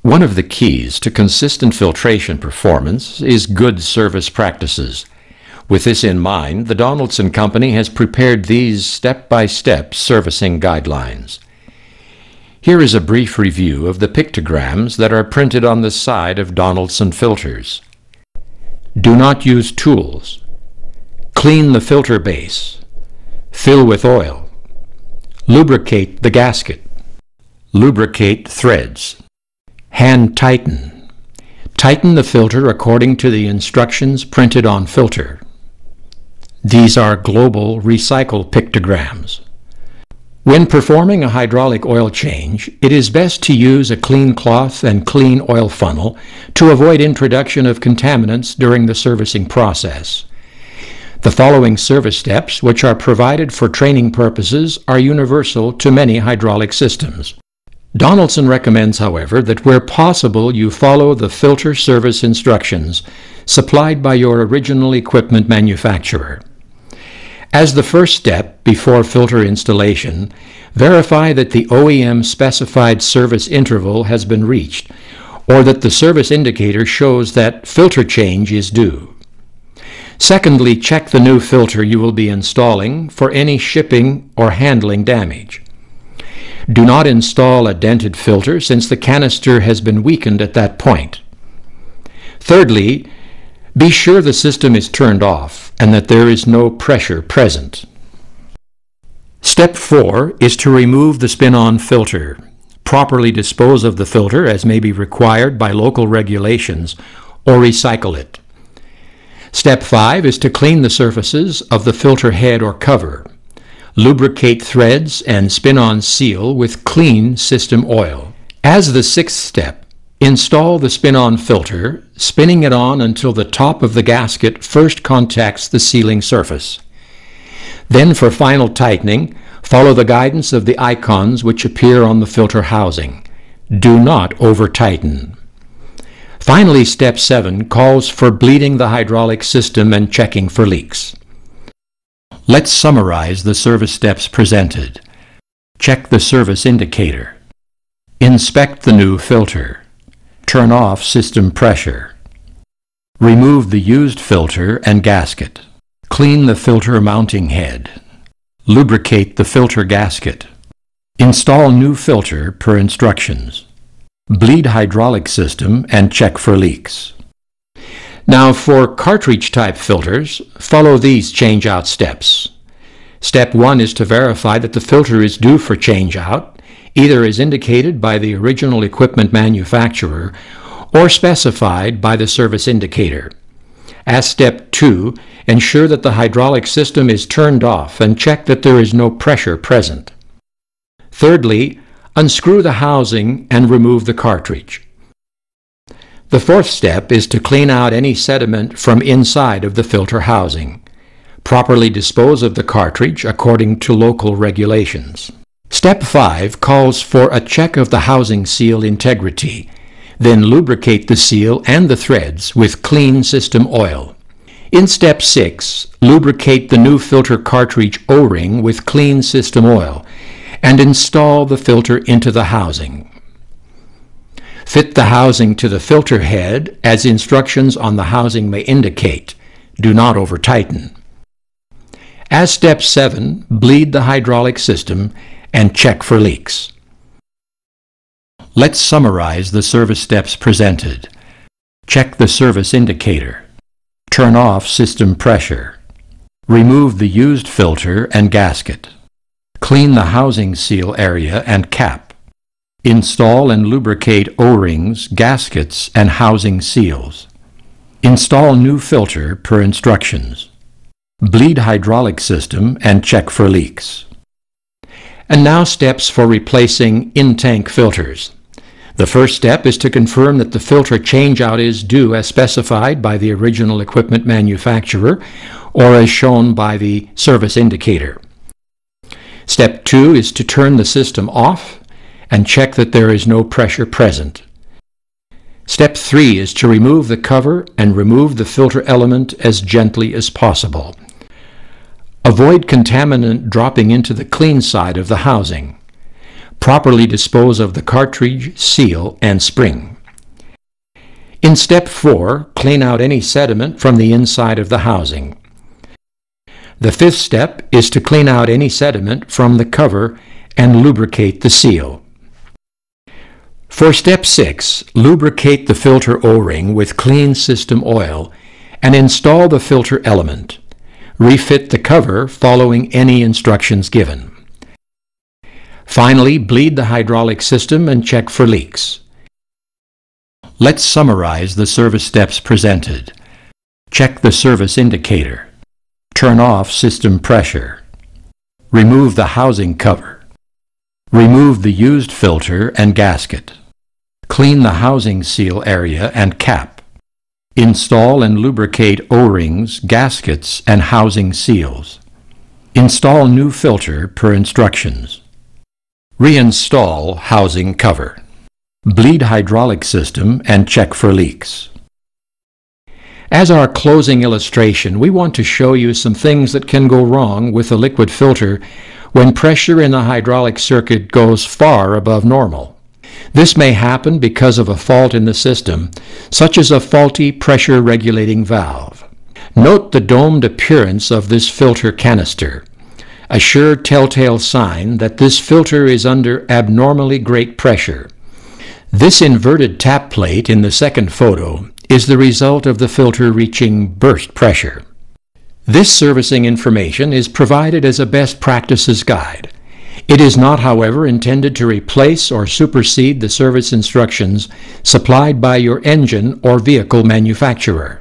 One of the keys to consistent filtration performance is good service practices. With this in mind, the Donaldson Company has prepared these step-by-step servicing guidelines. Here is a brief review of the pictograms that are printed on the side of Donaldson filters. Do not use tools. Clean the filter base. Fill with oil. Lubricate the gasket. Lubricate threads. Hand tighten. Tighten the filter according to the instructions printed on filter. These are global recycle pictograms. When performing a hydraulic oil change, it is best to use a clean cloth and clean oil funnel to avoid introduction of contaminants during the servicing process. The following service steps, which are provided for training purposes, are universal to many hydraulic systems. Donaldson recommends, however, that where possible you follow the filter service instructions supplied by your original equipment manufacturer. As the first step before filter installation, verify that the OEM specified service interval has been reached, or that the service indicator shows that filter change is due. Secondly, check the new filter you will be installing for any shipping or handling damage. Do not install a dented filter since the canister has been weakened at that point. Thirdly, be sure the system is turned off and that there is no pressure present. Step 4 is to remove the spin-on filter. Properly dispose of the filter as may be required by local regulations, or recycle it. Step 5 is to clean the surfaces of the filter head or cover. Lubricate threads and spin-on seal with clean system oil. As the sixth step, install the spin-on filter, spinning it on until the top of the gasket first contacts the sealing surface. Then for final tightening, follow the guidance of the icons which appear on the filter housing. Do not over-tighten. Finally, step 7 calls for bleeding the hydraulic system and checking for leaks. Let's summarize the service steps presented. Check the service indicator. Inspect the new filter. Turn off system pressure. Remove the used filter and gasket. Clean the filter mounting head. Lubricate the filter gasket. Install new filter per instructions. Bleed hydraulic system and check for leaks. Now for cartridge-type filters, follow these change-out steps. Step 1 is to verify that the filter is due for change-out, either as indicated by the original equipment manufacturer or specified by the service indicator. As step 2, ensure that the hydraulic system is turned off and check that there is no pressure present. Thirdly, unscrew the housing and remove the cartridge. The fourth step is to clean out any sediment from inside of the filter housing. Properly dispose of the cartridge according to local regulations. Step 5 calls for a check of the housing seal integrity. Then lubricate the seal and the threads with clean system oil. In step 6, lubricate the new filter cartridge O-ring with clean system oil and install the filter into the housing. Fit the housing to the filter head as instructions on the housing may indicate. Do not over-tighten. As step 7, bleed the hydraulic system and check for leaks. Let's summarize the service steps presented. Check the service indicator. Turn off system pressure. Remove the used filter and gasket. Clean the housing seal area and cap. Install and lubricate O-rings, gaskets, and housing seals. Install new filter per instructions. Bleed hydraulic system and check for leaks. And now steps for replacing in-tank filters. The first step is to confirm that the filter changeout is due as specified by the original equipment manufacturer or as shown by the service indicator. Step 2 is to turn the system off and check that there is no pressure present. Step 3 is to remove the cover and remove the filter element as gently as possible. Avoid contaminant dropping into the clean side of the housing. Properly dispose of the cartridge, seal, and spring. In step 4, clean out any sediment from the inside of the housing. The fifth step is to clean out any sediment from the cover and lubricate the seal. For step 6, lubricate the filter O-ring with clean system oil and install the filter element. Refit the cover following any instructions given. Finally, bleed the hydraulic system and check for leaks. Let's summarize the service steps presented. Check the service indicator. Turn off system pressure. Remove the housing cover. Remove the used filter and gasket. Clean the housing seal area and cap. Install and lubricate O-rings, gaskets, and housing seals. Install new filter per instructions. Reinstall housing cover. Bleed hydraulic system and check for leaks. As our closing illustration, we want to show you some things that can go wrong with a liquid filter when pressure in the hydraulic circuit goes far above normal. This may happen because of a fault in the system, such as a faulty pressure regulating valve. Note the domed appearance of this filter canister, a sure telltale sign that this filter is under abnormally great pressure. This inverted tap plate in the second photo is the result of the filter reaching burst pressure. This servicing information is provided as a best practices guide. It is not, however, intended to replace or supersede the service instructions supplied by your engine or vehicle manufacturer.